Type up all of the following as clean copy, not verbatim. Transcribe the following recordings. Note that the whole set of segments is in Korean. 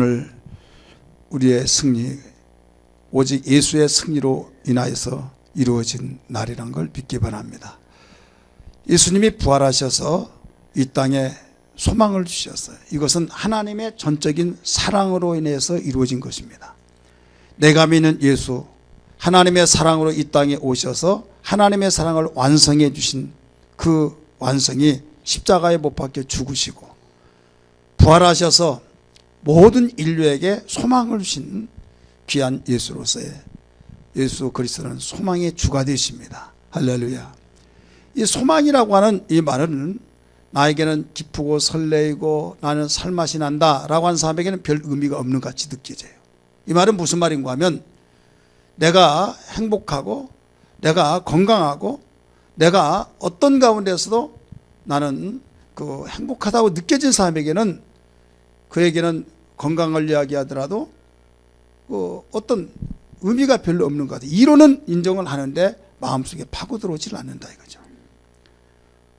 오늘 우리의 승리, 오직 예수의 승리로 인하여서 이루어진 날이란 걸 믿기 바랍니다. 예수님이 부활하셔서 이 땅에 소망을 주셨어요. 이것은 하나님의 전적인 사랑으로 인해서 이루어진 것입니다. 내가 믿는 예수, 하나님의 사랑으로 이 땅에 오셔서 하나님의 사랑을 완성해 주신 그 완성이 십자가에 못 박혀 죽으시고 부활하셔서 모든 인류에게 소망을 주신 귀한 예수로서의 예수 그리스도는 소망의 주가 되십니다. 할렐루야. 이 소망이라고 하는 이 말은 나에게는 기쁘고 설레이고 나는 살맛이 난다 라고 하는 사람에게는 별 의미가 없는 것 같이 느껴져요. 이 말은 무슨 말인가 하면 내가 행복하고 내가 건강하고 내가 어떤 가운데서도 나는 그 행복하다고 느껴진 사람에게는 그에게는 건강을 이야기하더라도 어떤 의미가 별로 없는 것 같아요. 이론은 인정을 하는데 마음속에 파고들어오질 않는다 이거죠.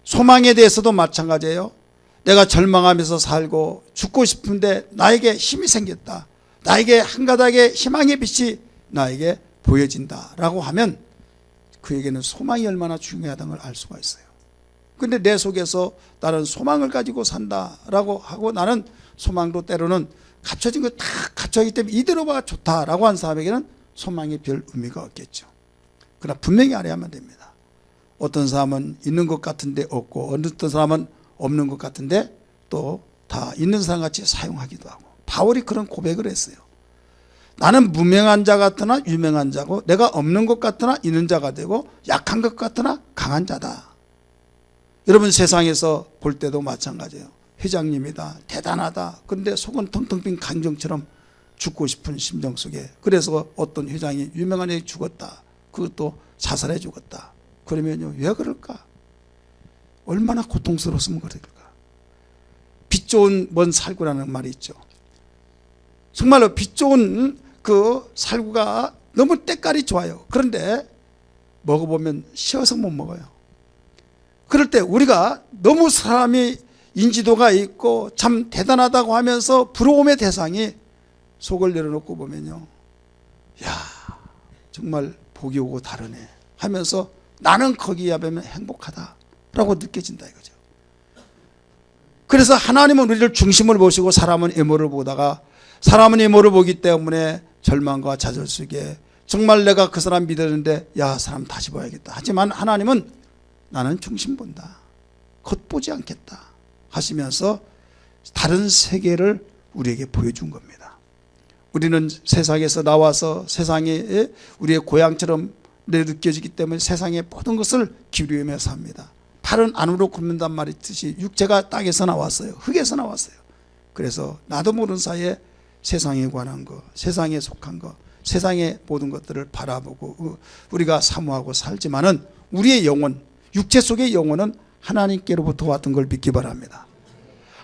소망에 대해서도 마찬가지예요. 내가 절망하면서 살고 죽고 싶은데 나에게 힘이 생겼다. 나에게 한 가닥의 희망의 빛이 나에게 보여진다 라고 하면 그에게는 소망이 얼마나 중요하다는 걸 알 수가 있어요. 근데 내 속에서 나는 소망을 가지고 산다라고 하고 나는 소망도 때로는 갖춰진 거 다 갖춰있기 때문에 이대로 봐 좋다라고 한 사람에게는 소망이 별 의미가 없겠죠. 그러나 분명히 알아야만 됩니다. 어떤 사람은 있는 것 같은데 없고 어떤 사람은 없는 것 같은데 또 다 있는 사람 같이 사용하기도 하고 바울이 그런 고백을 했어요. 나는 무명한 자 같으나 유명한 자고 내가 없는 것 같으나 있는 자가 되고 약한 것 같으나 강한 자다. 여러분 세상에서 볼 때도 마찬가지예요. 회장님이다 대단하다 그런데 속은 텅텅 빈 강정처럼 죽고 싶은 심정 속에 그래서 어떤 회장이 유명한 애가 죽었다 그것도 자살해 죽었다 그러면요 왜 그럴까? 얼마나 고통스러웠으면 그럴까? 빛 좋은 먼 살구라는 말이 있죠. 정말로 빛 좋은 그 살구가 너무 때깔이 좋아요. 그런데 먹어보면 쉬어서 못 먹어요. 그럴 때 우리가 너무 사람이 인지도가 있고 참 대단하다고 하면서 부러움의 대상이 속을 내려놓고 보면요 야 정말 복이 오고 다르네 하면서 나는 거기에 비하면 행복하다라고 느껴진다 이거죠. 그래서 하나님은 우리를 중심을 보시고 사람은 외모를 보다가 사람은 외모를 보기 때문에 절망과 좌절 속에 정말 내가 그 사람 믿었는데 야 사람 다시 봐야겠다 하지만 하나님은 나는 중심 본다 겉보지 않겠다 하시면서 다른 세계를 우리에게 보여준 겁니다. 우리는 세상에서 나와서 세상에 우리의 고향처럼 느껴지기 때문에 세상의 모든 것을 기르며 삽니다. 팔은 안으로 굽는단 말이 있듯이 육체가 땅에서 나왔어요. 흙에서 나왔어요. 그래서 나도 모르는 사이에 세상에 관한 것, 세상에 속한 것, 세상의 모든 것들을 바라보고 우리가 사모하고 살지만은 우리의 영혼, 육체 속의 영혼은 하나님께로부터 왔던 걸 믿기 바랍니다.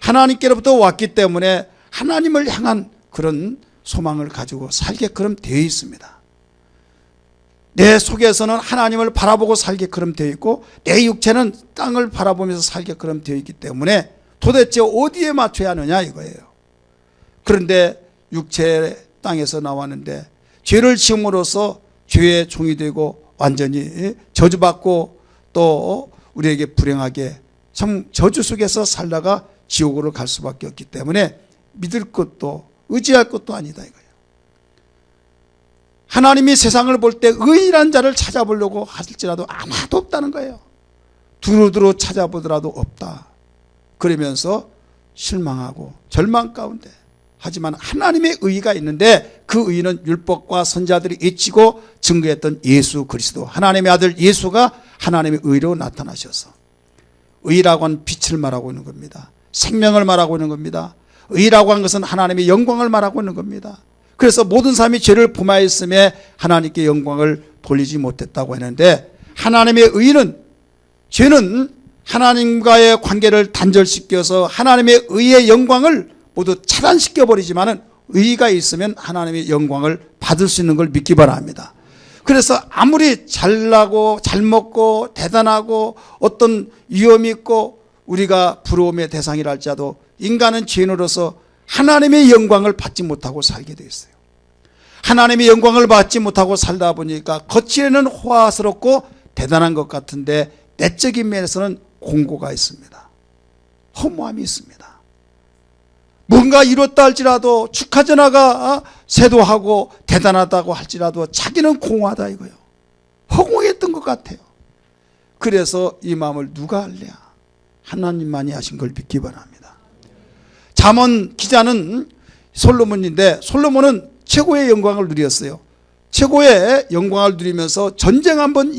하나님께로부터 왔기 때문에 하나님을 향한 그런 소망을 가지고 살게끔 되어 있습니다. 내 속에서는 하나님을 바라보고 살게끔 되어 있고 내 육체는 땅을 바라보면서 살게끔 되어 있기 때문에 도대체 어디에 맞춰야 하느냐 이거예요. 그런데 육체 땅에서 나왔는데 죄를 지음으로써 죄의 종이 되고 완전히 저주받고 또 우리에게 불행하게 참 저주 속에서 살다가 지옥으로 갈 수밖에 없기 때문에 믿을 것도 의지할 것도 아니다 이거예요. 하나님이 세상을 볼 때 의인한 자를 찾아보려고 할지라도 아무도 없다는 거예요. 두루두루 찾아보더라도 없다. 그러면서 실망하고 절망 가운데 하지만 하나님의 의의가 있는데 그 의의는 율법과 선자들이 외치고 증거했던 예수 그리스도 하나님의 아들 예수가 하나님의 의로 나타나셔서 의라고 하는 빛을 말하고 있는 겁니다. 생명을 말하고 있는 겁니다. 의라고 하는 것은 하나님의 영광을 말하고 있는 겁니다. 그래서 모든 사람이 죄를 범하였음에 하나님께 영광을 돌리지 못했다고 했는데 하나님의 의는 죄는 하나님과의 관계를 단절시켜서 하나님의 의의 영광을 모두 차단시켜버리지만 의가 있으면 하나님의 영광을 받을 수 있는 걸 믿기 바랍니다. 그래서 아무리 잘나고 잘 먹고 대단하고 어떤 위험이 있고 우리가 부러움의 대상이라 할지라도 인간은 죄인으로서 하나님의 영광을 받지 못하고 살게 되어 있어요. 하나님의 영광을 받지 못하고 살다 보니까 겉으로는 호화스럽고 대단한 것 같은데 내적인 면에서는 공고가 있습니다. 허무함이 있습니다. 뭔가 이뤘다 할지라도 축하 전화가 세도하고 대단하다고 할지라도 자기는 공허하다 이거예요. 허공했던 것 같아요. 그래서 이 마음을 누가 알랴? 하나님만이 하신 걸 믿기 바랍니다. 잠언 기자는 솔로몬인데 솔로몬은 최고의 영광을 누렸어요. 최고의 영광을 누리면서 전쟁 한번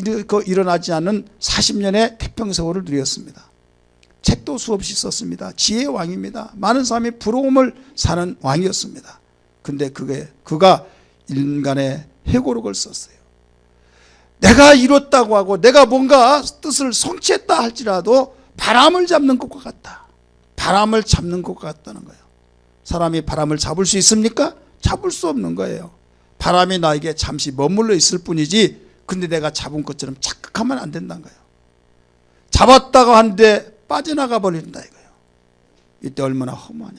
일어나지 않은 40년의 태평세월을 누렸습니다. 책도 수없이 썼습니다. 지혜의 왕입니다. 많은 사람이 부러움을 사는 왕이었습니다. 근데 그가 인간의 회고록을 썼어요. 내가 이뤘다고 하고 내가 뭔가 뜻을 성취했다 할지라도 바람을 잡는 것과 같다. 바람을 잡는 것과 같다는 거예요. 사람이 바람을 잡을 수 있습니까? 잡을 수 없는 거예요. 바람이 나에게 잠시 머물러 있을 뿐이지 근데 내가 잡은 것처럼 착각하면 안 된다는 거예요. 잡았다고 하는데 빠져나가 버린다 이거예요. 이때 얼마나 허무하냐.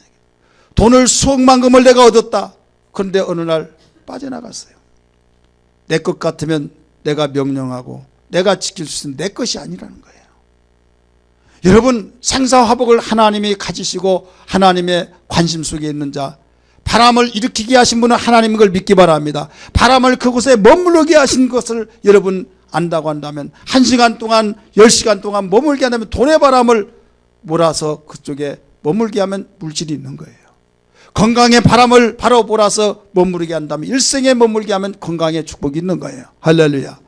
돈을 수억만금을 내가 얻었다. 그런데 어느 날 빠져나갔어요. 내 것 같으면 내가 명령하고 내가 지킬 수 있는 내 것이 아니라는 거예요. 여러분 생사화복을 하나님이 가지시고 하나님의 관심 속에 있는 자, 바람을 일으키게 하신 분은 하나님인 걸 믿기 바랍니다. 바람을 그곳에 머무르게 하신 것을 여러분 안다고 한다면 1시간 동안 10시간 동안 머물게 한다면 돈의 바람을 몰아서 그쪽에 머물게 하면 물질이 있는 거예요. 건강의 바람을 바로 몰아서 머무르게 한다면 일생에 머물게 하면 건강의 축복이 있는 거예요. 할렐루야.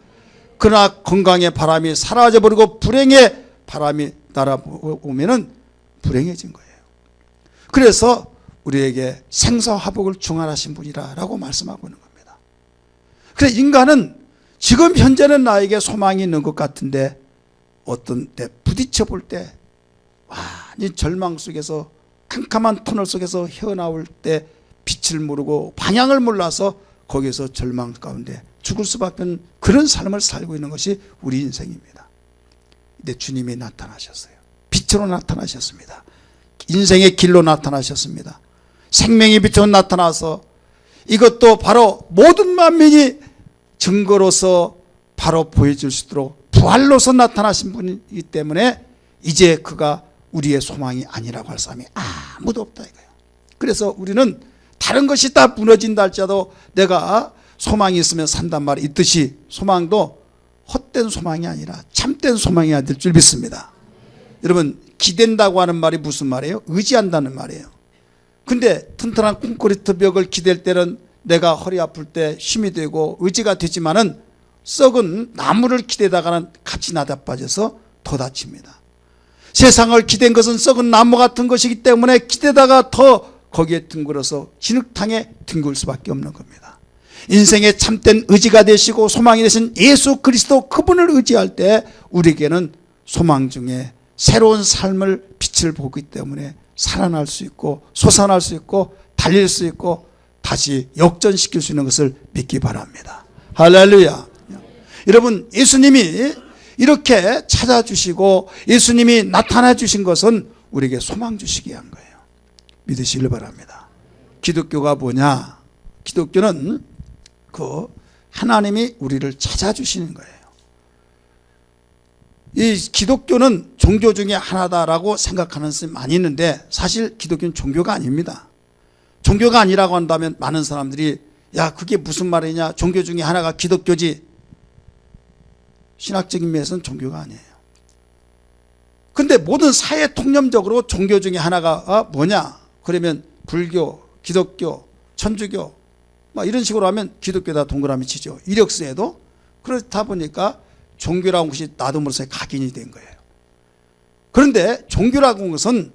그러나 건강의 바람이 사라져버리고 불행의 바람이 날아오면 불행해진 거예요. 그래서 우리에게 생사화복을 중환하신 분이라고 말씀하고 있는 겁니다. 그래서 인간은 지금 현재는 나에게 소망이 있는 것 같은데 어떤 때 부딪혀 볼 때 완전히 절망 속에서 캄캄한 터널 속에서 헤어나올 때 빛을 모르고 방향을 몰라서 거기서 절망 가운데 죽을 수밖에 없는 그런 삶을 살고 있는 것이 우리 인생입니다. 근데 주님이 나타나셨어요. 빛으로 나타나셨습니다. 인생의 길로 나타나셨습니다. 생명의 빛으로 나타나서 이것도 바로 모든 만민이 증거로서 바로 보여줄 수 있도록 부활로서 나타나신 분이기 때문에 이제 그가 우리의 소망이 아니라고 할 사람이 아무도 없다 이거예요. 그래서 우리는 다른 것이 다 무너진다 할지라도 내가 소망이 있으면 산단 말이 있듯이 소망도 헛된 소망이 아니라 참된 소망이어야 될 줄 믿습니다. 여러분 기댄다고 하는 말이 무슨 말이에요? 의지한다는 말이에요. 근데 튼튼한 콘크리트 벽을 기댈 때는 내가 허리 아플 때 힘이 되고 의지가 되지만은 썩은 나무를 기대다가는 같이 나다빠져서 더 다칩니다. 세상을 기댄 것은 썩은 나무 같은 것이기 때문에 기대다가 더 거기에 뒹굴어서 진흙탕에 뒹굴 수밖에 없는 겁니다. 인생의 참된 의지가 되시고 소망이 되신 예수 그리스도 그분을 의지할 때 우리에게는 소망 중에 새로운 삶을 빛을 보기 때문에 살아날 수 있고 솟아날 수 있고 달릴 수 있고 다시 역전시킬 수 있는 것을 믿기 바랍니다. 할렐루야. 여러분 예수님이 이렇게 찾아주시고 예수님이 나타나 주신 것은 우리에게 소망 주시기 위한 거예요. 믿으시길 바랍니다. 기독교가 뭐냐? 기독교는 그 하나님이 우리를 찾아주시는 거예요. 이 기독교는 종교 중에 하나다라고 생각하는 사람이 많이 있는데 사실 기독교는 종교가 아닙니다. 종교가 아니라고 한다면 많은 사람들이 야 그게 무슨 말이냐, 종교 중에 하나가 기독교지. 신학적인 면에서는 종교가 아니에요. 근데 모든 사회 통념적으로 종교 중에 하나가 뭐냐 그러면 불교, 기독교, 천주교 막 이런 식으로 하면 기독교다 동그라미 치죠. 이력서에도. 그렇다 보니까 종교라는 것이 나도 모르게 각인이 된 거예요. 그런데 종교라고 하는 것은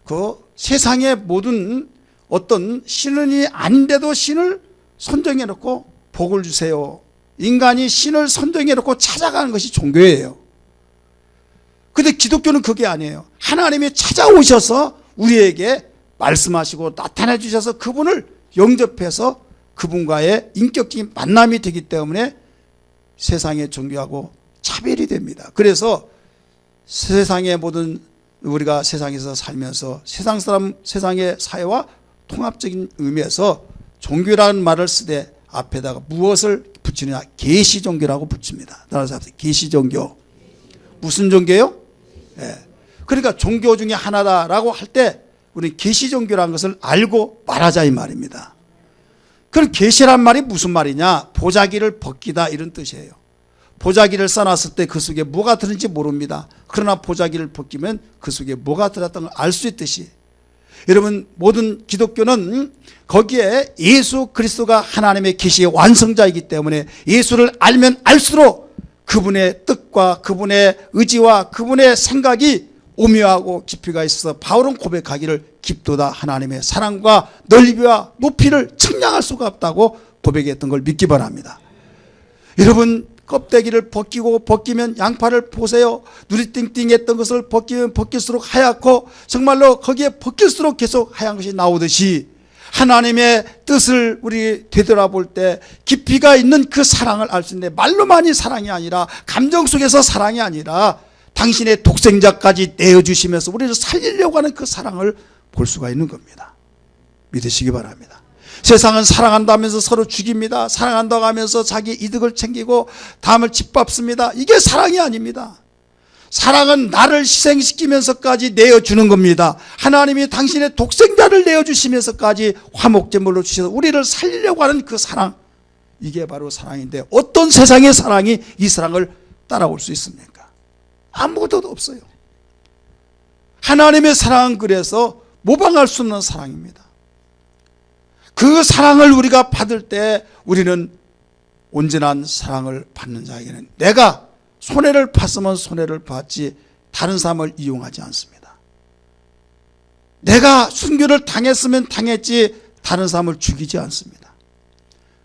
그 세상의 모든 어떤 신이 아닌데도 신을 선정해 놓고 복을 주세요. 인간이 신을 선정해 놓고 찾아가는 것이 종교예요. 그런데 기독교는 그게 아니에요. 하나님이 찾아오셔서 우리에게 말씀하시고 나타내 주셔서 그분을 영접해서 그분과의 인격적인 만남이 되기 때문에 세상의 종교하고 차별이 됩니다. 그래서 세상의 모든 우리가 세상에서 살면서 세상의 사회와 통합적인 의미에서 종교라는 말을 쓰되 앞에다가 무엇을 붙이느냐? 계시 종교라고 붙입니다. 따라서 계시 종교. 무슨 종교요? 예. 그러니까 종교 중에 하나다라고 할 때 우리는 계시 종교라는 것을 알고 말하자 이 말입니다. 그럼 계시란 말이 무슨 말이냐? 보자기를 벗기다 이런 뜻이에요. 보자기를 써놨을 때 그 속에 뭐가 들은지 모릅니다. 그러나 보자기를 벗기면 그 속에 뭐가 들었던 걸 알 수 있듯이 여러분 모든 기독교는 거기에 예수 그리스도가 하나님의 계시의 완성자이기 때문에 예수를 알면 알수록 그분의 뜻과 그분의 의지와 그분의 생각이 오묘하고 깊이가 있어서 바울은 고백하기를 깊도다 하나님의 사랑과 넓이와 높이를 측량할 수가 없다고 고백했던 걸 믿기 바랍니다. 여러분 껍데기를 벗기면 양파를 보세요. 눈이 띵띵했던 것을 벗기면 벗길수록 하얗고 정말로 거기에 벗길수록 계속 하얀 것이 나오듯이 하나님의 뜻을 우리 되돌아볼 때 깊이가 있는 그 사랑을 알 수 있는데 말로만이 사랑이 아니라 감정 속에서 사랑이 아니라 당신의 독생자까지 내어주시면서 우리를 살리려고 하는 그 사랑을 볼 수가 있는 겁니다. 믿으시기 바랍니다. 세상은 사랑한다면서 서로 죽입니다. 사랑한다고 하면서 자기 이득을 챙기고 담을 짓밟습니다. 이게 사랑이 아닙니다. 사랑은 나를 희생시키면서까지 내어주는 겁니다. 하나님이 당신의 독생자를 내어주시면서까지 화목제물로 주셔서 우리를 살리려고 하는 그 사랑, 이게 바로 사랑인데 어떤 세상의 사랑이 이 사랑을 따라올 수 있습니까? 아무것도 없어요. 하나님의 사랑은 그래서 모방할 수 없는 사랑입니다. 그 사랑을 우리가 받을 때 우리는 온전한 사랑을 받는 자에게는 내가 손해를 봤으면 손해를 봤지 다른 사람을 이용하지 않습니다. 내가 순교를 당했으면 당했지 다른 사람을 죽이지 않습니다.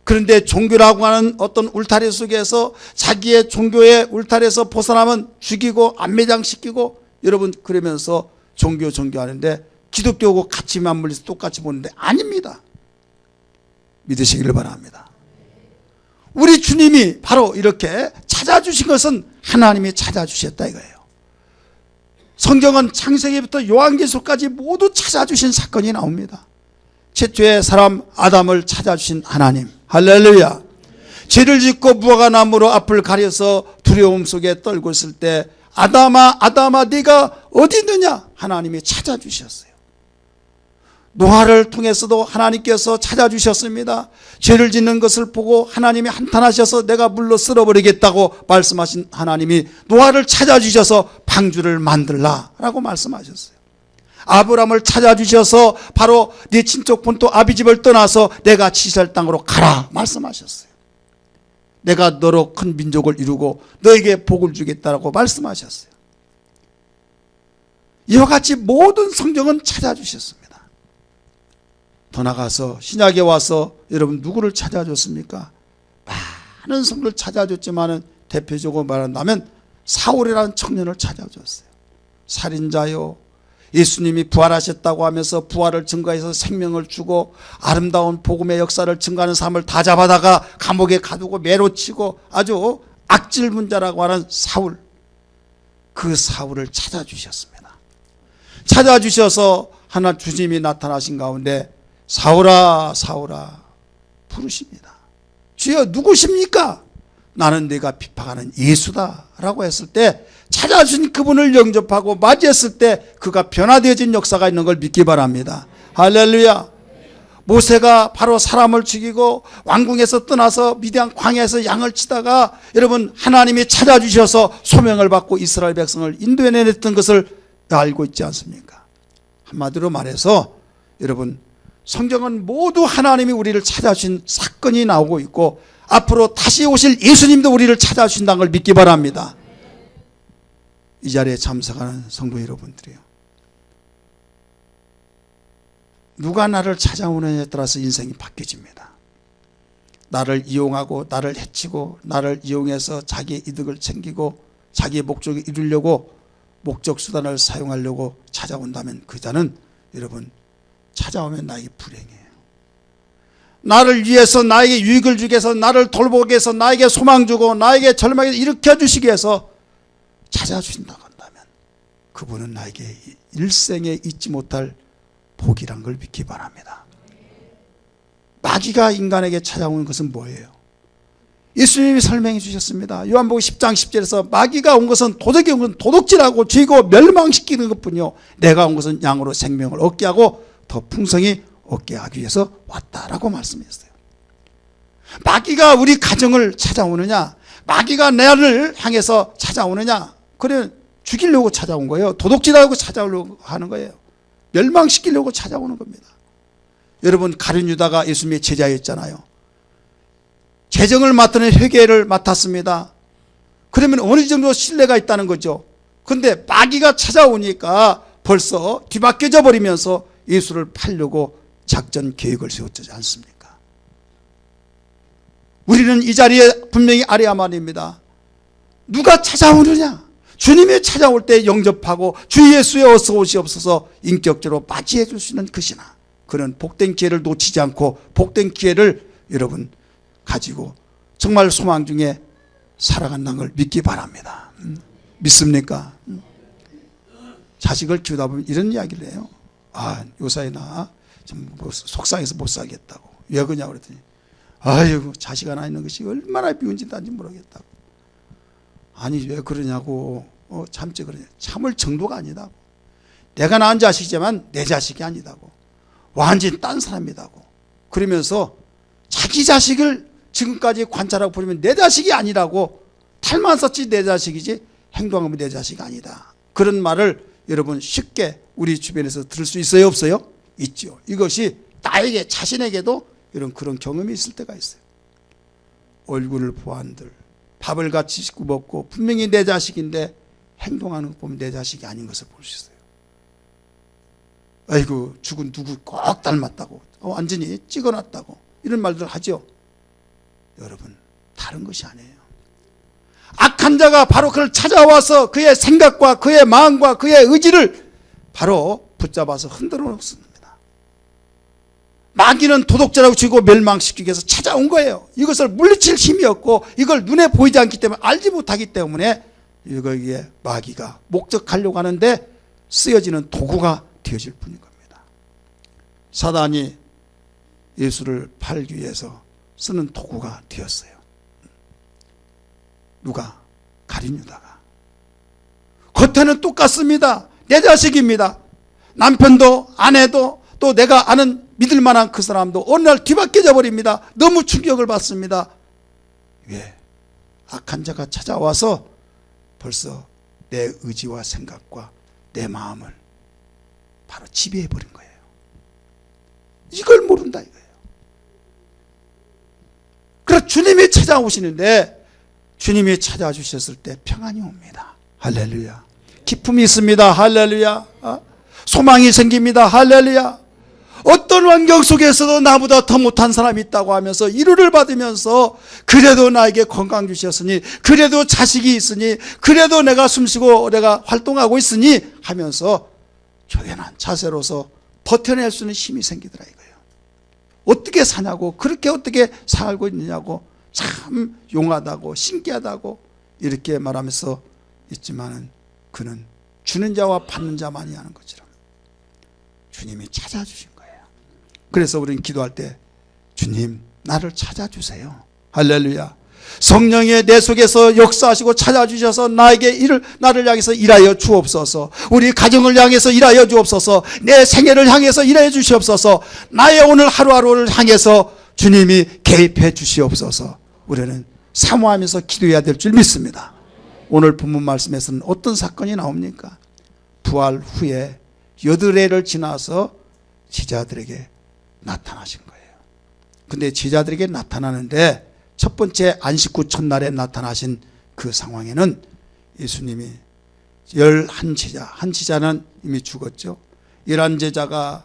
그런데 종교라고 하는 어떤 울타리 속에서 자기의 종교의 울타리에서 벗어나면 죽이고 안매장시키고 여러분 그러면서 종교하는데 기독교하고 같이 맞물려서 똑같이 보는데 아닙니다. 믿으시기를 바랍니다. 우리 주님이 바로 이렇게 찾아주신 것은 하나님이 찾아주셨다 이거예요. 성경은 창세기부터 요한계시록까지 모두 찾아주신 사건이 나옵니다. 최초의 사람 아담을 찾아주신 하나님, 할렐루야. 죄를 짓고 무화과나무로 앞을 가려서 두려움 속에 떨고 있을 때 아담아 아담아 네가 어디 있느냐 하나님이 찾아주셨어요. 노아를 통해서도 하나님께서 찾아주셨습니다. 죄를 짓는 것을 보고 하나님이 한탄하셔서 내가 물로 쓸어버리겠다고 말씀하신 하나님이 노아를 찾아주셔서 방주를 만들라라고 말씀하셨어요. 아브람을 찾아주셔서 바로 네 친척 본토 아비집을 떠나서 내가 지시할 땅으로 가라 말씀하셨어요. 내가 너로 큰 민족을 이루고 너에게 복을 주겠다라고 말씀하셨어요. 이와 같이 모든 성경은 찾아주셨습니다. 더 나가서 신약에 와서 여러분 누구를 찾아줬습니까? 많은 성도를 찾아줬지만 대표적으로 말한다면 사울이라는 청년을 찾아줬어요. 살인자요, 예수님이 부활하셨다고 하면서 부활을 증거해서 생명을 주고 아름다운 복음의 역사를 증거하는 사람을 다 잡아다가 감옥에 가두고 매로 치고 아주 악질문자라고 하는 사울, 그 사울을 찾아주셨습니다. 찾아주셔서 하나 주님이 나타나신 가운데 사울아 사울아 부르십니다. 주여 누구십니까? 나는 네가 비판하는 예수다 라고 했을 때 찾아주신 그분을 영접하고 맞이했을 때 그가 변화되어진 역사가 있는 걸 믿기 바랍니다. 할렐루야. 모세가 바로 사람을 죽이고 왕궁에서 떠나서 미디안 광야에서 양을 치다가 여러분 하나님이 찾아주셔서 소명을 받고 이스라엘 백성을 인도해냈던 것을 알고 있지 않습니까? 한마디로 말해서 여러분 성경은 모두 하나님이 우리를 찾아주신 사건이 나오고 있고 앞으로 다시 오실 예수님도 우리를 찾아주신다는 걸 믿기 바랍니다. 이 자리에 참석하는 성도 여러분들이요, 누가 나를 찾아오느냐에 따라서 인생이 바뀌어집니다. 나를 이용하고 나를 해치고 나를 이용해서 자기의 이득을 챙기고 자기의 목적을 이루려고 목적 수단을 사용하려고 찾아온다면 그 자는 여러분 찾아오면 나에게 불행해요. 나를 위해서 나에게 유익을 주기 위해서 나를 돌보기 위해서 나에게 소망 주고 나에게 절망에서 일으켜 주시기 위해서 찾아주신다고 한다면 그분은 나에게 일생에 잊지 못할 복이란 걸 믿기 바랍니다. 마귀가 인간에게 찾아오는 것은 뭐예요? 예수님이 설명해 주셨습니다. 요한복음 10장 10절에서 마귀가 온 것은 도적이 온 것은 도둑질하고 죽이고 멸망시키는 것뿐이요 내가 온 것은 양으로 생명을 얻게 하고 더 풍성히 얻게 하기 위해서 왔다라고 말씀했어요. 마귀가 우리 가정을 찾아오느냐, 마귀가 나를 향해서 찾아오느냐, 그래 죽이려고 찾아온 거예요. 도둑질하고 찾아오려고 하는 거예요. 멸망시키려고 찾아오는 겁니다. 여러분, 가룟 유다가 예수님의 제자였잖아요. 재정을 맡는 회계를 맡았습니다. 그러면 어느 정도 신뢰가 있다는 거죠. 그런데 마귀가 찾아오니까 벌써 뒤바뀌어져 버리면서 예수를 팔려고 작전 계획을 세웠지 않습니까? 우리는 이 자리에 분명히 알아야 말입니다. 누가 찾아오느냐? 주님이 찾아올 때 영접하고 주 예수의 어서 오시옵소서 인격적으로 맞이해 주시는 것이나 그런 복된 기회를 놓치지 않고 복된 기회를 여러분 가지고 정말 소망 중에 살아간다는 걸 믿기 바랍니다. 믿습니까? 자식을 키우다 보면 이런 이야기를 해요. 요사이 나 좀 속상해서 못 살겠다고. 왜 그러냐고 그랬더니 아이고 자식 하나 있는 것이 얼마나 미운짓인지 모르겠다고. 아니 왜 그러냐고. 참지 그러냐. 참을 정도가 아니다고. 내가 낳은 자식이지만 내 자식이 아니다고. 완전히 딴 사람이다고. 그러면서 자기 자식을 지금까지 관찰하고 보면 내 자식이 아니라고. 탈만 썼지 내 자식이지 행동하면 내 자식이 아니다. 그런 말을 여러분 쉽게 우리 주변에서 들을 수 있어요 없어요? 있죠. 이것이 나에게 자신에게도 이런 그런 경험이 있을 때가 있어요. 얼굴을 보안들 밥을 같이 씻고 먹고 분명히 내 자식인데 행동하는 거 보면 내 자식이 아닌 것을 볼 수 있어요. 아이고 죽은 누구 꼭 닮았다고 완전히 찍어놨다고 이런 말들 하죠. 여러분 다른 것이 아니에요. 악한 자가 바로 그를 찾아와서 그의 생각과 그의 마음과 그의 의지를 바로 붙잡아서 흔들어 놓습니다. 마귀는 도둑질하고 죽이고 멸망시키기 위해서 찾아온 거예요. 이것을 물리칠 힘이 없고 이걸 눈에 보이지 않기 때문에 알지 못하기 때문에 이거에 마귀가 목적하려고 하는데 쓰여지는 도구가 되어질 뿐인 겁니다. 사단이 예수를 팔기 위해서 쓰는 도구가 되었어요. 누가? 가룟 유다가. 겉에는 똑같습니다. 내 자식입니다. 남편도 아내도 또 내가 아는 믿을 만한 그 사람도 어느 날 뒤바뀌어져 버립니다. 너무 충격을 받습니다. 왜? 악한 자가 찾아와서 벌써 내 의지와 생각과 내 마음을 바로 지배해 버린 거예요. 이걸 모른다 이거예요. 그래서 주님이 찾아오시는데 주님이 찾아주셨을 때 평안이 옵니다. 할렐루야. 기쁨이 있습니다. 할렐루야. 소망이 생깁니다. 할렐루야. 어떤 환경 속에서도 나보다 더 못한 사람이 있다고 하면서 위로를 받으면서 그래도 나에게 건강 주셨으니 그래도 자식이 있으니 그래도 내가 숨쉬고 내가 활동하고 있으니 하면서 조연한 자세로서 버텨낼 수 있는 힘이 생기더라 이거예요. 어떻게 사냐고 그렇게 어떻게 살고 있느냐고 참 용하다고 신기하다고 이렇게 말하면서 있지만은 그는 주는 자와 받는 자만이 하는 것처럼 주님이 찾아주신 거예요. 그래서 우리는 기도할 때 주님 나를 찾아주세요. 할렐루야. 성령의 내 속에서 역사하시고 찾아주셔서 나를 향해서 일하여 주옵소서. 우리 가정을 향해서 일하여 주옵소서. 내 생애를 향해서 일하여 주시옵소서. 나의 오늘 하루하루를 향해서 주님이 개입해 주시옵소서. 우리는 사모하면서 기도해야 될 줄 믿습니다. 오늘 본문 말씀에서는 어떤 사건이 나옵니까? 부활 후에 8해를 지나서 제자들에게 나타나신 거예요. 근데 제자들에게 나타나는데 첫 번째 안식 후 첫날에 나타나신 그 상황에는 예수님이 11제자, 한 제자는 이미 죽었죠. 11제자가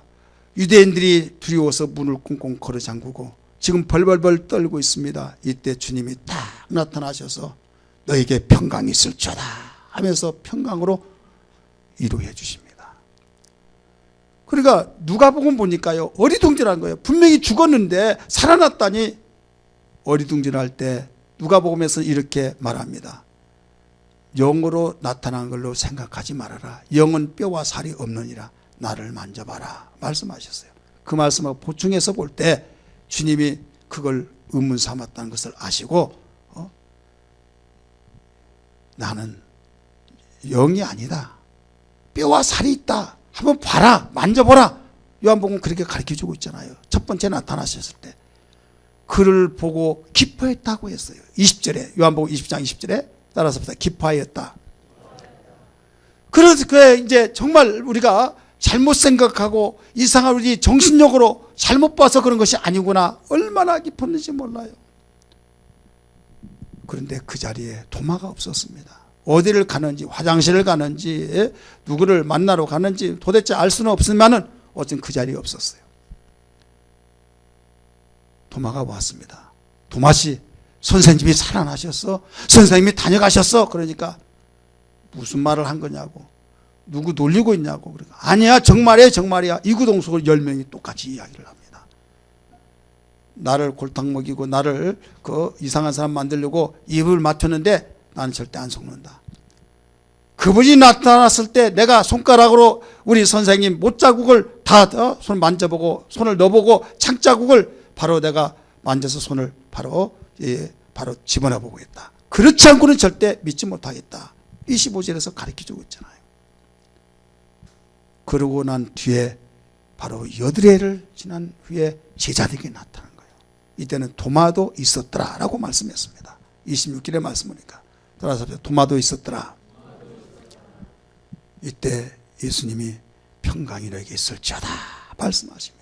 유대인들이 두려워서 문을 꽁꽁 걸어 잠그고 지금 벌벌벌 떨고 있습니다. 이때 주님이 딱 나타나셔서 너에게 평강이 있을지어다 하면서 평강으로 위로해 주십니다. 그러니까 누가복음 보니까요 어리둥절한 거예요. 분명히 죽었는데 살아났다니 어리둥절할 때 누가복음에서 이렇게 말합니다. 영으로 나타난 걸로 생각하지 말아라. 영은 뼈와 살이 없느니라. 나를 만져봐라 말씀하셨어요. 그 말씀을 보충해서 볼 때 주님이 그걸 의문 삼았다는 것을 아시고 나는 영이 아니다. 뼈와 살이 있다. 한번 봐라. 만져보라. 요한복음 그렇게 가르쳐주고 있잖아요. 첫 번째 나타나셨을 때 그를 보고 기뻐했다고 했어요. 20절에 요한복음 20장 20절에 따라서 기뻐하였다. 그래서 그게 이제 정말 우리가 잘못 생각하고 이상한 우리 정신력으로 잘못 봐서 그런 것이 아니구나. 얼마나 기뻤는지 몰라요. 그런데 그 자리에 도마가 없었습니다. 어디를 가는지, 화장실을 가는지, 누구를 만나러 가는지 도대체 알 수는 없지만은 어쨌든 그 자리에 없었어요. 도마가 왔습니다. 도마씨, 선생님이 살아나셨어? 선생님이 다녀가셨어? 그러니까 무슨 말을 한 거냐고. 누구 놀리고 있냐고. 그러니까 아니야, 정말이야, 정말이야. 이구동성으로 10명이 똑같이 이야기를 합니다. 나를 골탕 먹이고 나를 그 이상한 사람 만들려고 입을 맞췄는데 나는 절대 안 속는다. 그분이 나타났을 때 내가 손가락으로 우리 선생님 못자국을 다 손 만져보고 손을 넣어보고 창자국을 바로 내가 만져서 손을 바로 집어넣어보고 있다. 그렇지 않고는 절대 믿지 못하겠다. 25절에서 가르쳐주고 있잖아요. 그러고 난 뒤에 바로 여드레를 지난 후에 제자들에게 나타난 거예요. 이때는 도마도 있었더라 라고 말씀했습니다. 26절의 말씀이니까 따라서 도마도 있었더라. 이때 예수님이 평강이 너에게 있을지어다 말씀하십니다.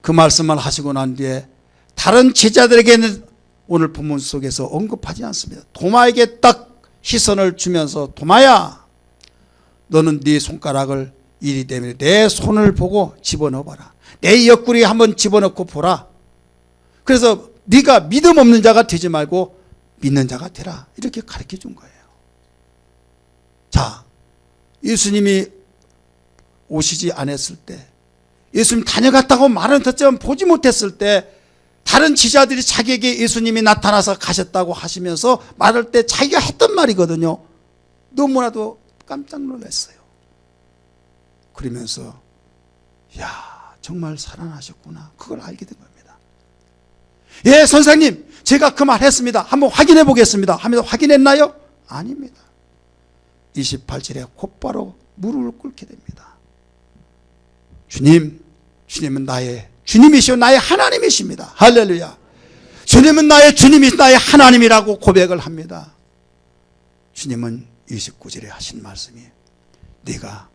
그 말씀을 하시고 난 뒤에 다른 제자들에게는 오늘 본문 속에서 언급하지 않습니다. 도마에게 딱 시선을 주면서 도마야, 너는 네 손가락을 이리 대며 내 손을 보고 집어넣어봐라. 내 옆구리에 한번 집어넣고 보라. 그래서 네가 믿음 없는 자가 되지 말고 믿는 자가 되라. 이렇게 가르쳐 준 거예요. 자, 예수님이 오시지 않았을 때, 예수님 다녀갔다고 말은 듣지만 보지 못했을 때 다른 지자들이 자기에게 예수님이 나타나서 가셨다고 하시면서 말할 때 자기가 했던 말이거든요. 너무나도 깜짝 놀랐어요. 그러면서 야, 정말 살아나셨구나. 그걸 알게 된 겁니다. 예, 선생님, 제가 그 말 했습니다. 한번 확인해 보겠습니다 하면서 확인했나요? 아닙니다. 28절에 곧바로 무릎을 꿇게 됩니다. 주님은 나의 주님이시오 나의 하나님이십니다. 할렐루야. 주님은 나의 주님이 나의 하나님이라고 고백을 합니다. 주님은 29절에 하신 말씀이 네가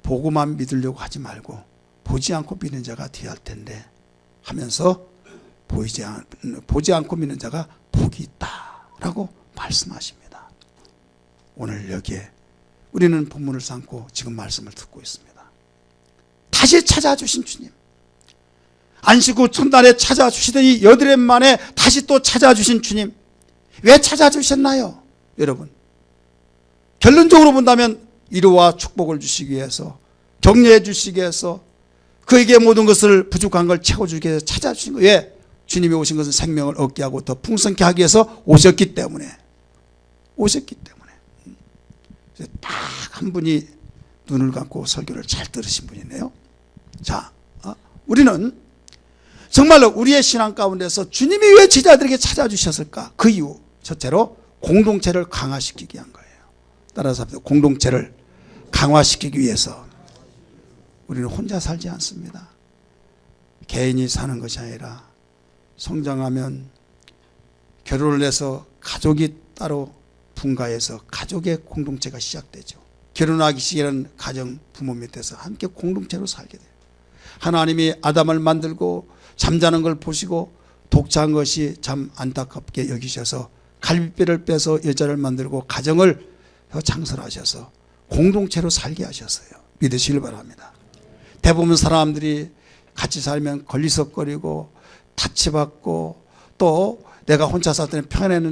보고만 믿으려고 하지 말고 보지 않고 믿는 자가 되어야 할 텐데 하면서 보지 않고 믿는 자가 복이 있다라고 말씀하십니다. 오늘 여기에 우리는 본문을 삼고 지금 말씀을 듣고 있습니다. 다시 찾아주신 주님, 안식 후 첫날에 찾아주시더니 여드레 만에 다시 또 찾아주신 주님, 왜 찾아주셨나요? 여러분, 결론적으로 본다면 위로와 축복을 주시기 위해서, 격려해 주시기 위해서, 그에게 모든 것을 부족한 걸 채워주기 위해서 찾아주신 거예요. 왜? 주님이 오신 것은 생명을 얻게 하고 더 풍성케 하기 위해서 오셨기 때문에. 딱 한 분이 눈을 감고 설교를 잘 들으신 분이네요. 자, 우리는 정말로 우리의 신앙 가운데서 주님이 왜 제자들에게 찾아주셨을까? 그 이유, 첫째로 공동체를 강화시키기 위한 거예요. 따라서 공동체를 강화시키기 위해서. 우리는 혼자 살지 않습니다. 개인이 사는 것이 아니라 성장하면 결혼을 해서 가족이 따로 분가해서 가족의 공동체가 시작되죠. 결혼하기 시작하는 가정 부모 밑에서 함께 공동체로 살게 돼요. 하나님이 아담을 만들고 잠자는 걸 보시고 독차한 것이 참 안타깝게 여기셔서 갈비뼈를 빼서 여자를 만들고 가정을 창설하셔서 공동체로 살게 하셨어요. 믿으시길 바랍니다. 대부분 사람들이 같이 살면 걸리석거리고 타치받고 또 내가 혼자 살 때는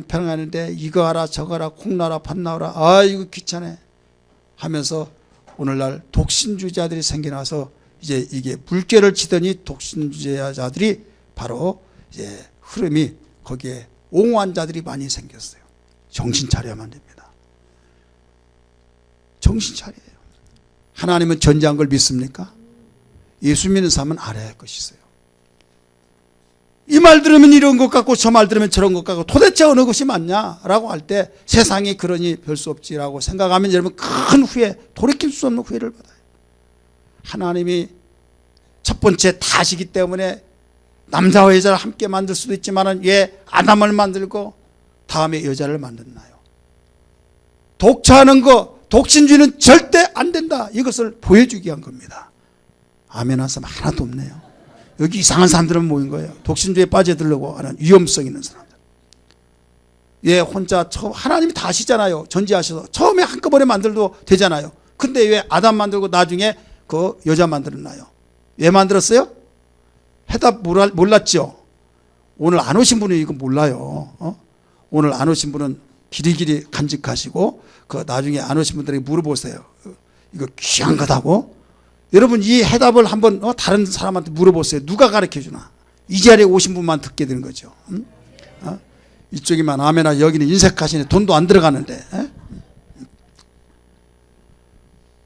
평안했는데 이거 하라 저거 하라 콩 나라 팥 나오라 아 이거 귀찮아 하면서 오늘날 독신주의자들이 생겨나서 이제 이게 물결을 치더니 독신주의자들이 바로 이제 흐름이 거기에 옹호한 자들이 많이 생겼어요. 정신 차려야만 됩니다. 정신 차려요. 하나님은 전지한 걸 믿습니까? 예수 믿는 사람은 알아야 할 것이 있어요. 말 들으면 이런 것 같고 저 말 들으면 저런 것 같고 도대체 어느 것이 맞냐라고 할 때 세상이 그러니 별 수 없지라고 생각하면 여러분 큰 후회, 돌이킬 수 없는 후회를 받아요. 하나님이 첫 번째 다시기 때문에 남자와 여자를 함께 만들 수도 있지만 왜 아담을 만들고 다음에 여자를 만들나요? 독차하는 거, 독신주의는 절대 안 된다. 이것을 보여주기 위한 겁니다. 아멘 한 사람 하나도 없네요. 여기 이상한 사람들은 모인 거예요. 독신주의에 빠져들려고 하는 위험성 있는 사람들. 예, 혼자 하나님이 다 하시잖아요. 전지하셔서 처음에 한꺼번에 만들도 되잖아요. 근데 왜 아담 만들고 나중에 그 여자 만들었나요? 왜 만들었어요? 해답 몰랐죠? 오늘 안 오신 분은 이거 몰라요. 오늘 안 오신 분은 길이길이 간직하시고 그 나중에 안 오신 분들에게 물어보세요. 이거 귀한 거다고? 여러분 이 해답을 한번 다른 사람한테 물어보세요. 누가 가르쳐 주나? 이 자리에 오신 분만 듣게 되는 거죠. 이쪽이만 아멘하 여기는 인색하시네. 돈도 안 들어가는데.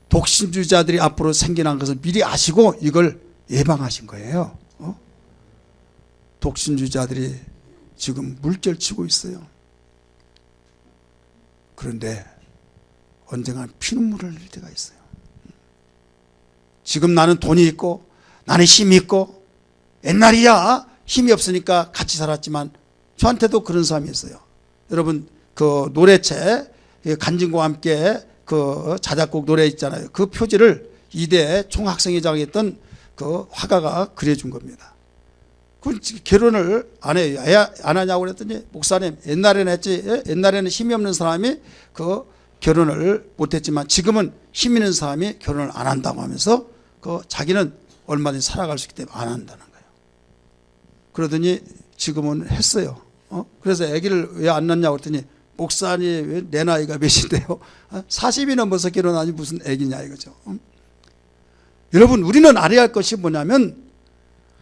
독신주의자들이 앞으로 생겨난 것을 미리 아시고 이걸 예방하신 거예요. 독신주의자들이 지금 물결치고 있어요. 그런데 언젠가 피눈물을 흘릴 때가 있어요. 지금 나는 돈이 있고 나는 힘이 있고 옛날이야 힘이 없으니까 같이 살았지만 저한테도 그런 사람이 있어요. 여러분 그 노래책 간증과 함께 그 자작곡 노래 있잖아요. 그 표지를 이대 총학생회장에 있던 그 화가가 그려준 겁니다. 그 결혼을 안 해요. 안 하냐고 그랬더니 목사님 옛날에는 했지. 옛날에는 힘이 없는 사람이 그 결혼을 못했지만 지금은 힘 있는 사람이 결혼을 안 한다고 하면서 그 자기는 얼마든지 살아갈 수 있기 때문에 안 한다는 거예요. 그러더니 지금은 했어요. 그래서 아기를 왜 안 낳냐고 그랬더니 목사님 왜 내 나이가 몇인데요? 40이 넘어서 결혼하니 무슨 아기냐 이거죠. 여러분 우리는 알아야 할 것이 뭐냐면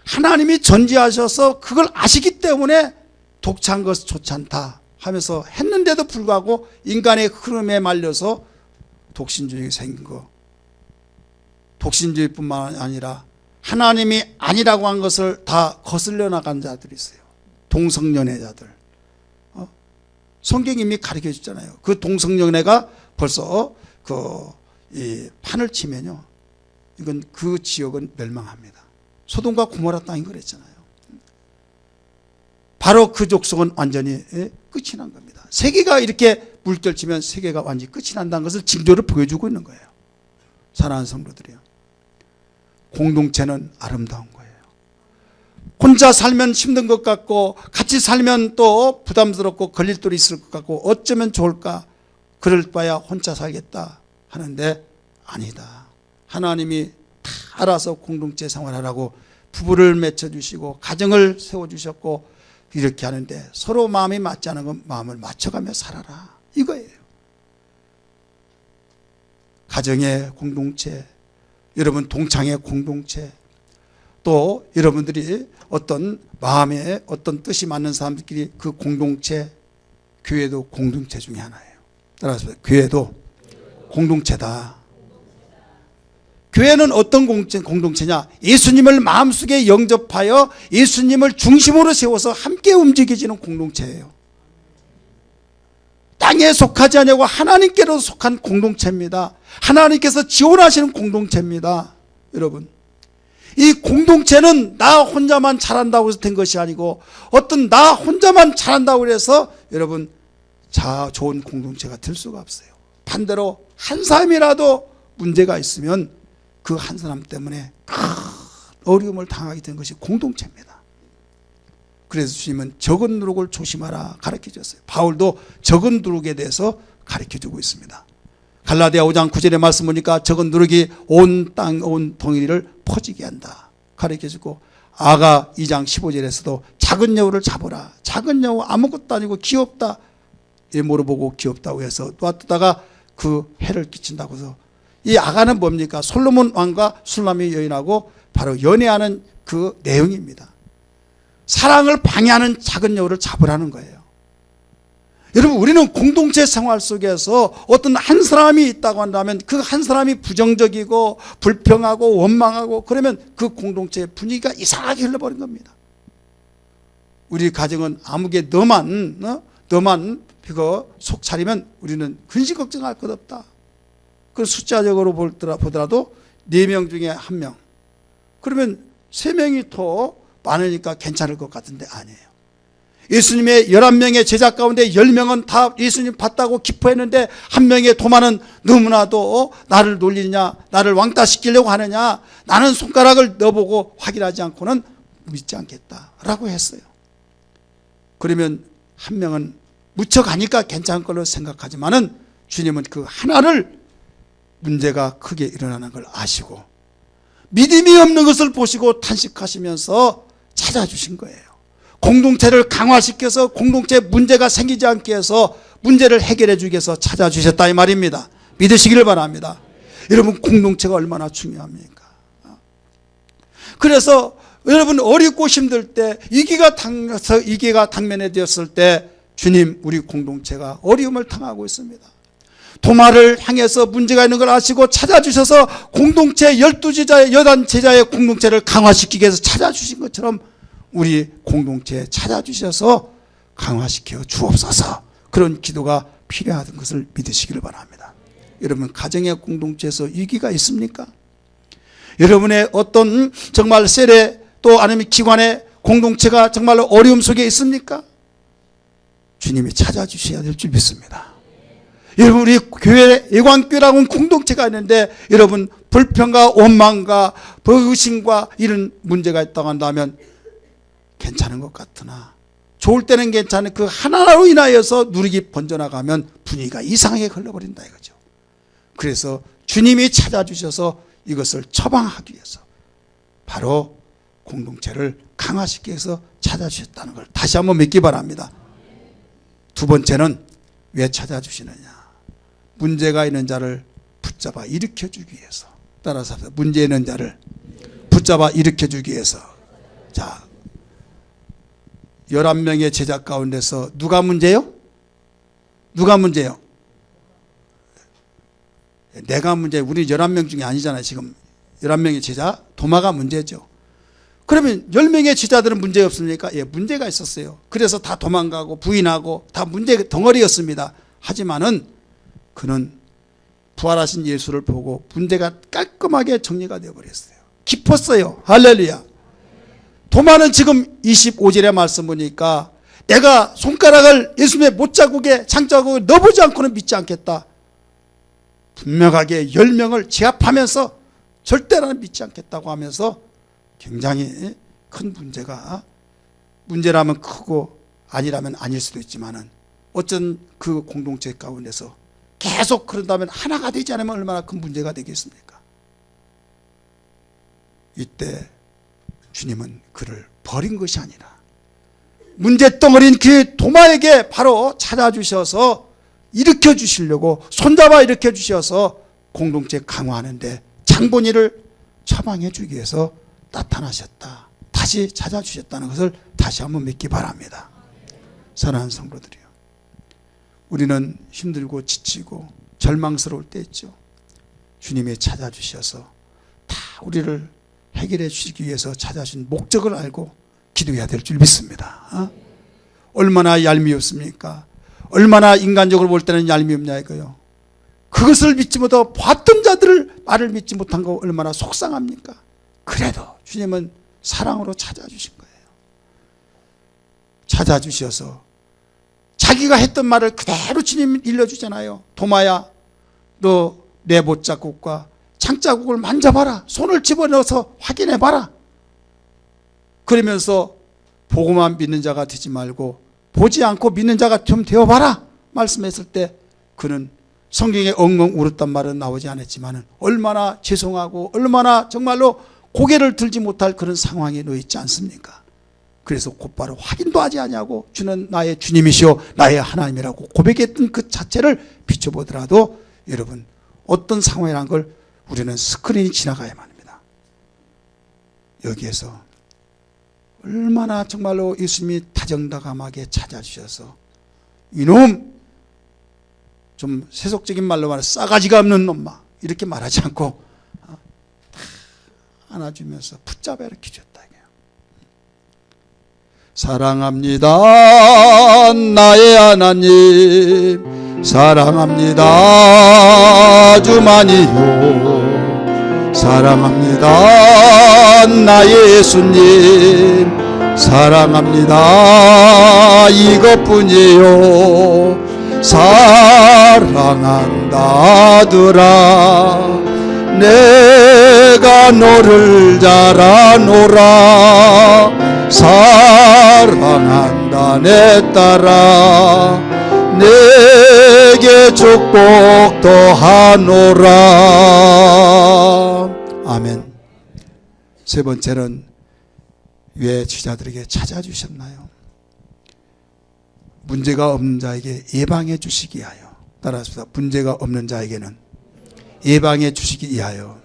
하나님이 전지하셔서 그걸 아시기 때문에 독차한 것은 좋지 않다 하면서 했는데도 불구하고 인간의 흐름에 말려서 독신주의가 생긴 거. 독신주의뿐만 아니라 하나님이 아니라고 한 것을 다 거슬려 나간 자들이 있어요. 동성연애자들. 성경이 이미 가르쳐 주잖아요. 그 동성연애가 벌써 이 판을 치면요. 이건 그 지역은 멸망합니다. 소돔과 고모라 땅이 그랬잖아요. 바로 그 족속은 완전히 끝이 난 겁니다. 세계가 이렇게 물결치면 세계가 완전히 끝이 난다는 것을 징조를 보여주고 있는 거예요. 사랑하는 성도들이요. 공동체는 아름다운 거예요. 혼자 살면 힘든 것 같고 같이 살면 또 부담스럽고 걸릴 돌이 있을 것 같고 어쩌면 좋을까? 그럴 바야 혼자 살겠다 하는데 아니다. 하나님이 다 알아서 공동체 생활하라고 부부를 맺혀주시고 가정을 세워주셨고 이렇게 하는데 서로 마음이 맞지 않은 건 마음을 맞춰가며 살아라 이거예요. 가정의 공동체, 여러분 동창의 공동체, 또 여러분들이 어떤 마음에 어떤 뜻이 맞는 사람들끼리 그 공동체, 교회도 공동체 중에 하나예요. 따라서 교회도 공동체다. 교회는 어떤 공동체냐? 예수님을 마음속에 영접하여 예수님을 중심으로 세워서 함께 움직여지는 공동체예요. 땅에 속하지 않냐고 하나님께로 속한 공동체입니다. 하나님께서 지원하시는 공동체입니다. 여러분, 이 공동체는 나 혼자만 잘한다고 해서 된 것이 아니고 어떤 나 혼자만 잘한다고 해서 여러분 좋은 공동체가 될 수가 없어요. 반대로 한 사람이라도 문제가 있으면 그 한 사람 때문에 큰 어려움을 당하게 된 것이 공동체입니다. 그래서 주님은 적은 누룩을 조심하라 가르쳐 줬어요. 바울도 적은 누룩에 대해서 가르쳐 주고 있습니다. 갈라디아 5장 9절의 말씀 보니까 적은 누룩이 온 땅, 온 덩이를 퍼지게 한다 가르쳐 주고, 아가 2장 15절에서도 작은 여우를 잡으라. 작은 여우 아무것도 아니고 귀엽다. 외모로 보고 귀엽다고 해서 놔두다가 그 해를 끼친다고 해서, 이 아가는 뭡니까? 솔로몬 왕과 술람의 여인하고 바로 연애하는 그 내용입니다. 사랑을 방해하는 작은 여우를 잡으라는 거예요. 여러분, 우리는 공동체 생활 속에서 어떤 한 사람이 있다고 한다면 그 한 사람이 부정적이고 불평하고 원망하고 그러면 그 공동체의 분위기가 이상하게 흘러버린 겁니다. 우리 가정은 아무게 너만 그거 속 차리면 우리는 근심 걱정할 것 없다. 그 숫자적으로 보더라도 4명 중에 1명. 그러면 3명이 더 많으니까 괜찮을 것 같은데 아니에요. 예수님의 11명의 제자 가운데 10명은 다 예수님 봤다고 기뻐했는데 1명의 도마는 너무나도 나를 놀리냐, 나를 왕따시키려고 하느냐, 나는 손가락을 넣어보고 확인하지 않고는 믿지 않겠다라고 했어요. 그러면 1명은 묻혀가니까 괜찮을 걸로 생각하지만은 주님은 그 하나를 문제가 크게 일어나는 걸 아시고 믿음이 없는 것을 보시고 탄식하시면서 찾아주신 거예요. 공동체를 강화시켜서 공동체에 문제가 생기지 않게 해서 문제를 해결해 주기 위해서 찾아주셨다 이 말입니다. 믿으시기를 바랍니다. 여러분, 공동체가 얼마나 중요합니까? 그래서 여러분, 어렵고 힘들 때 위기가 당면에 되었을 때 주님, 우리 공동체가 어려움을 당하고 있습니다. 도마를 향해서 문제가 있는 걸 아시고 찾아주셔서 공동체 12제자의 여단 제자의 공동체를 강화시키기 위해서 찾아주신 것처럼 우리 공동체에 찾아주셔서 강화시켜 주옵소서. 그런 기도가 필요한 것을 믿으시기를 바랍니다. 여러분, 가정의 공동체에서 위기가 있습니까? 여러분의 어떤 정말 세례 또 아니면 기관의 공동체가 정말로 어려움 속에 있습니까? 주님이 찾아주셔야 될 줄 믿습니다. 여러분, 우리 교회 예관교회라고 공동체가 있는데 여러분, 불평과 원망과 의심과 이런 문제가 있다고 한다면 괜찮은 것 같으나 좋을 때는 괜찮은 그 하나로 인하여서 누룩이 번져나가면 분위기가 이상하게 흘러버린다 이거죠. 그래서 주님이 찾아주셔서 이것을 처방하기 위해서 바로 공동체를 강화시키기 위해서 찾아주셨다는 걸 다시 한번 믿기 바랍니다. 두 번째는 왜 찾아주시느냐? 문제가 있는 자를 붙잡아 일으켜주기 위해서. 따라서 합시다. 문제 있는 자를 붙잡아 일으켜주기 위해서. 자, 11명의 제자 가운데서 누가 문제요? 누가 문제요? 내가 문제. 우리 11명 중에 아니잖아요. 지금 11명의 제자 도마가 문제죠. 그러면 10명의 제자들은 문제 없습니까? 예, 문제가 있었어요. 그래서 다 도망가고 부인하고 다 문제 덩어리였습니다. 하지만은 그는 부활하신 예수를 보고 문제가 깔끔하게 정리가 되어버렸어요. 기뻤어요. 할렐루야. 도마는 지금 25절의 말씀 보니까 내가 손가락을 예수님의 못자국에 장자국에 넣어보지 않고는 믿지 않겠다. 분명하게 10명을 제압하면서 절대로는 믿지 않겠다고 하면서 굉장히 큰 문제라면 크고 아니라면 아닐 수도 있지만은 어쩐 그 공동체 가운데서 계속 그런다면 하나가 되지 않으면 얼마나 큰 문제가 되겠습니까? 이때 주님은 그를 버린 것이 아니라 문제덩어리인 그 도마에게 바로 찾아주셔서 일으켜 주시려고 손잡아 일으켜 주셔서 공동체 강화하는데 장본인을 처방해 주기 위해서 나타나셨다. 다시 찾아주셨다는 것을 다시 한번 믿기 바랍니다. 사랑하는 성도들이요, 우리는 힘들고 지치고 절망스러울 때 있죠. 주님이 찾아주셔서 다 우리를 해결해 주시기 위해서 찾아주신 목적을 알고 기도해야 될 줄 믿습니다. 얼마나 얄미웠습니까? 얼마나 인간적으로 볼 때는 얄미웠냐 이거요. 그것을 믿지 못하고 봤던 자들을 말을 믿지 못한 거 얼마나 속상합니까? 그래도 주님은 사랑으로 찾아주신 거예요. 찾아주셔서 자기가 했던 말을 그대로 주님이 일러주잖아요. 도마야, 너 내 못자국과 장자국을 만져봐라. 손을 집어넣어서 확인해봐라. 그러면서 보고만 믿는 자가 되지 말고 보지 않고 믿는 자가 좀 되어봐라 말씀했을 때 그는 성경에 엉엉 울었단 말은 나오지 않았지만 얼마나 죄송하고 얼마나 정말로 고개를 들지 못할 그런 상황에 놓여 있지 않습니까? 그래서 곧바로 확인도 하지 아니하고 주는 나의 주님이시오 나의 하나님이라고 고백했던 그 자체를 비춰보더라도 여러분, 어떤 상황이라는 걸 우리는 스크린이 지나가야만 합니다. 여기에서 얼마나 정말로 예수님이 다정다감하게 찾아주셔서 이놈, 좀 세속적인 말로 말해 싸가지가 없는 놈마 이렇게 말하지 않고 다 안아주면서 붙잡아 이렇게 줬다. 사랑합니다 나의 하나님, 사랑합니다 주만이요, 사랑합니다 나의 예수님, 사랑합니다 이것뿐이요. 사랑한다더라 내가 너를 잘 아노라, 사랑한다 내 딸아 내게 축복 더하노라. 아멘. 세 번째는 왜 지자들에게 찾아주셨나요? 문제가 없는 자에게 예방해 주시기 위하여. 따라합시다. 문제가 없는 자에게는 예방해 주시기 위하여.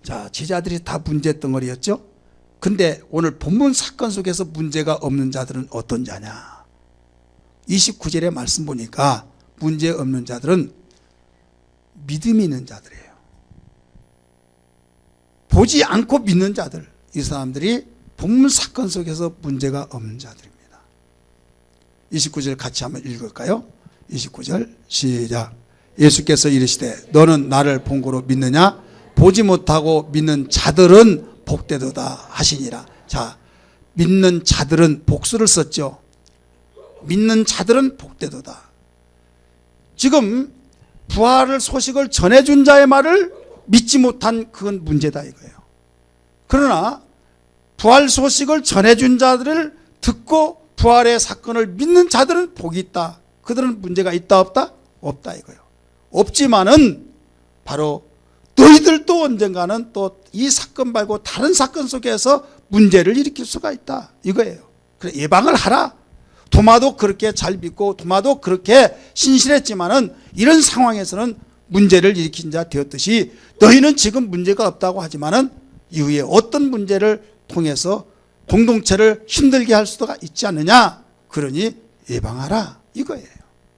자, 제자들이 다 문제 덩어리였죠. 근데 오늘 본문 사건 속에서 문제가 없는 자들은 어떤 자냐. 29절의 말씀 보니까 문제 없는 자들은 믿음이 있는 자들이에요. 보지 않고 믿는 자들. 이 사람들이 본문 사건 속에서 문제가 없는 자들입니다. 29절 같이 한번 읽을까요? 29절 시작. 예수께서 이르시되 너는 나를 본고로 믿느냐? 보지 못하고 믿는 자들은 복되도다 하시니라. 자, 믿는 자들은 복수를 썼죠. 믿는 자들은 복되도다. 지금 부활을 소식을 전해준 자의 말을 믿지 못한 그건 문제다 이거예요. 그러나 부활 소식을 전해준 자들을 듣고 부활의 사건을 믿는 자들은 복이 있다. 그들은 문제가 있다 없다? 없다 이거예요. 없지만은 바로 너희들도 언젠가는 또 이 사건 말고 다른 사건 속에서 문제를 일으킬 수가 있다 이거예요. 그래 예방을 하라. 도마도 그렇게 잘 믿고 도마도 그렇게 신실했지만은 이런 상황에서는 문제를 일으킨 자 되었듯이 너희는 지금 문제가 없다고 하지만은 이후에 어떤 문제를 통해서 공동체를 힘들게 할 수가 있지 않느냐. 그러니 예방하라 이거예요.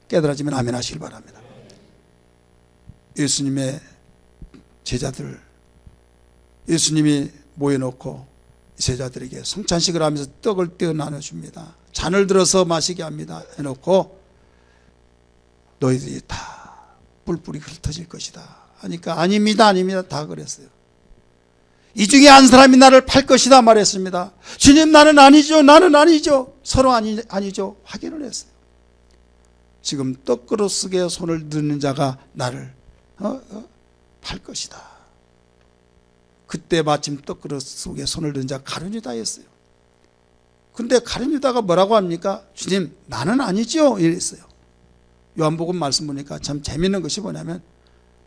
깨달아지면 아멘 하시길 바랍니다. 예수님의 제자들, 예수님이 모여놓고 제자들에게 성찬식을 하면서 떡을 떼어 나눠줍니다. 잔을 들어서 마시게 합니다. 해놓고 너희들이 다 뿔뿔이 흩어질 것이다 하니까 아닙니다 아닙니다 다 그랬어요. 이 중에 한 사람이 나를 팔 것이다 말했습니다. 주님 나는 아니죠 나는 아니죠 서로 아니죠 확인을 했어요. 지금 떡그릇 속에 손을 넣는 자가 나를 팔 것이다. 그때 마침 떡그릇 속에 손을 넣은 자가 가룟유다였어요. 근데 가룟유다가 뭐라고 합니까? 주님 나는 아니죠 이랬어요. 요한복음 말씀 보니까 참 재밌는 것이 뭐냐면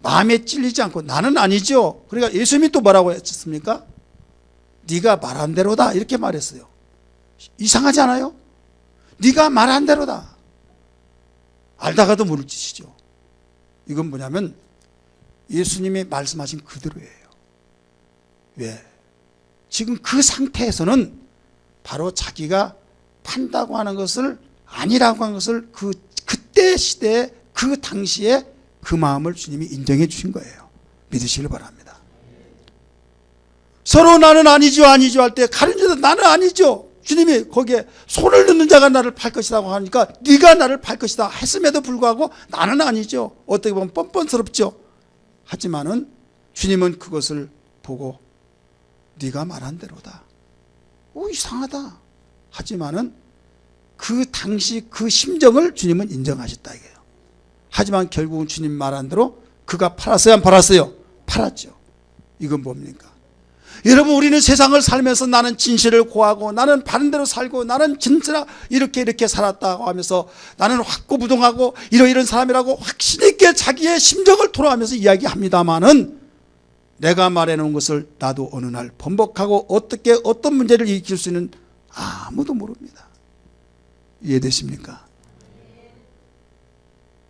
마음에 찔리지 않고 나는 아니죠. 그러니까 예수님이 또 뭐라고 했습니까? 네가 말한 대로다 이렇게 말했어요. 이상하지 않아요? 네가 말한 대로다. 알다가도 모를 짓이죠. 이건 뭐냐면 예수님이 말씀하신 그대로예요. 왜? 지금 그 상태에서는 바로 자기가 판다고 하는 것을 아니라고 하는 것을 그때 시대에 그 당시에 그 마음을 주님이 인정해 주신 거예요. 믿으시길 바랍니다. 서로 나는 아니죠 아니죠 할 때 가룟유다 나는 아니죠. 주님이 거기에 손을 넣는 자가 나를 팔 것이라고 하니까 네가 나를 팔 것이다 했음에도 불구하고 나는 아니죠. 어떻게 보면 뻔뻔스럽죠. 하지만은 주님은 그것을 보고 네가 말한 대로다. 오 이상하다. 하지만은 그 당시 그 심정을 주님은 인정하셨다 이거예요. 하지만 결국은 주님 말한 대로 그가 팔았어요 안 팔았어요? 팔았죠. 이건 뭡니까? 여러분 우리는 세상을 살면서 나는 진실을 고하고 나는 바른 대로 살고 나는 진짜 이렇게 살았다고 하면서 나는 확고부동하고 이런 사람이라고 확신 있게 자기의 심정을 토로하면서 이야기합니다마는 내가 말해놓은 것을 나도 어느 날 번복하고 어떻게 어떤 문제를 일으킬 수 있는 아무도 모릅니다. 이해되십니까?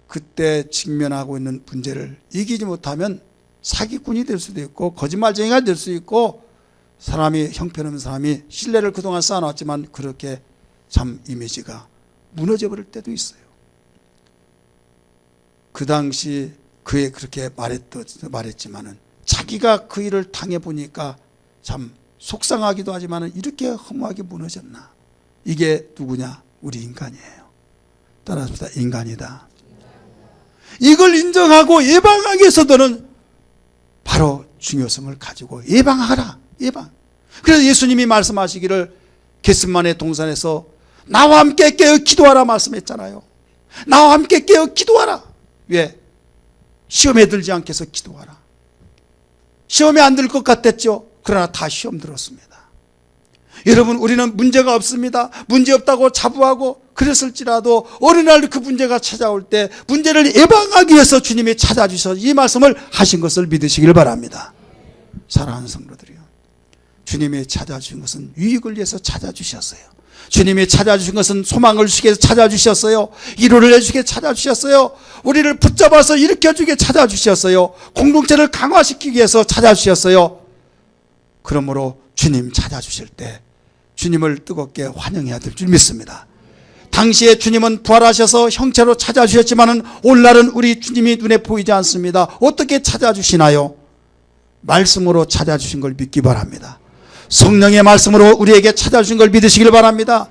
그때 직면하고 있는 문제를 이기지 못하면 사기꾼이 될 수도 있고 거짓말쟁이가 될 수 있고 사람이 형편없는 사람이 신뢰를 그동안 쌓아놨지만 그렇게 참 이미지가 무너져 버릴 때도 있어요. 그 당시 그에 그렇게 말했지만은 자기가 그 일을 당해보니까 참 속상하기도 하지만은 이렇게 허무하게 무너졌나. 이게 누구냐? 우리 인간이에요. 따라합시다. 인간이다. 이걸 인정하고 예방하기 위해서는 바로 중요성을 가지고 예방하라. 예방. 그래서 예수님이 말씀하시기를 겟세마네 동산에서 나와 함께 깨어 기도하라 말씀했잖아요. 나와 함께 깨어 기도하라. 왜? 시험에 들지 않게 해서 기도하라. 시험에 안 들 것 같았죠. 그러나 다 시험 들었습니다. 여러분, 우리는 문제가 없습니다. 문제 없다고 자부하고 그랬을지라도 어느 날 그 문제가 찾아올 때 문제를 예방하기 위해서 주님이 찾아주셔서 이 말씀을 하신 것을 믿으시길 바랍니다. 사랑하는 성도들이요, 주님이 찾아주신 것은 유익을 위해서 찾아주셨어요. 주님이 찾아주신 것은 소망을 주시기 위해서 찾아주셨어요. 위로를 해주시기 위해서 찾아주셨어요. 우리를 붙잡아서 일으켜주기 위해 찾아주셨어요. 공동체를 강화시키기 위해서 찾아주셨어요. 그러므로 주님 찾아주실 때 주님을 뜨겁게 환영해야 될 줄 믿습니다. 당시에 주님은 부활하셔서 형체로 찾아주셨지만 오늘날은 우리 주님이 눈에 보이지 않습니다. 어떻게 찾아주시나요? 말씀으로 찾아주신 걸 믿기 바랍니다. 성령의 말씀으로 우리에게 찾아주신 걸 믿으시길 바랍니다.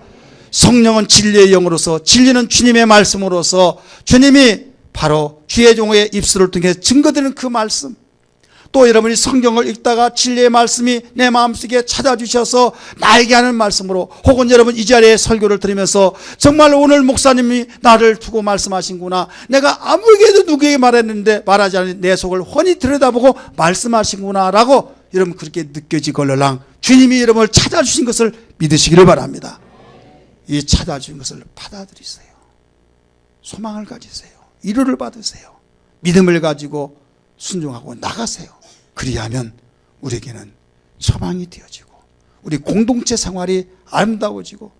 성령은 진리의 영으로서, 진리는 주님의 말씀으로서 주님이 바로 주의 종의 입술을 통해 증거되는 그 말씀, 또 여러분이 성경을 읽다가 진리의 말씀이 내 마음속에 찾아주셔서 나에게 하는 말씀으로, 혹은 여러분 이 자리에 설교를 들으면서 정말 오늘 목사님이 나를 두고 말씀하신구나, 내가 아무에게도 누구에게 말했는데 말하지 않은 내 속을 훤히 들여다보고 말씀하신구나 라고 여러분 그렇게 느껴지걸랑 주님이 여러분을 찾아주신 것을 믿으시기를 바랍니다. 이 찾아주신 것을 받아들이세요. 소망을 가지세요. 위로를 받으세요. 믿음을 가지고 순종하고 나가세요. 그리하면 우리에게는 소망이 되어지고 우리 공동체 생활이 아름다워지고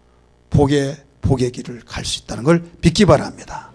복의 길을 갈 수 있다는 걸 믿기 바랍니다.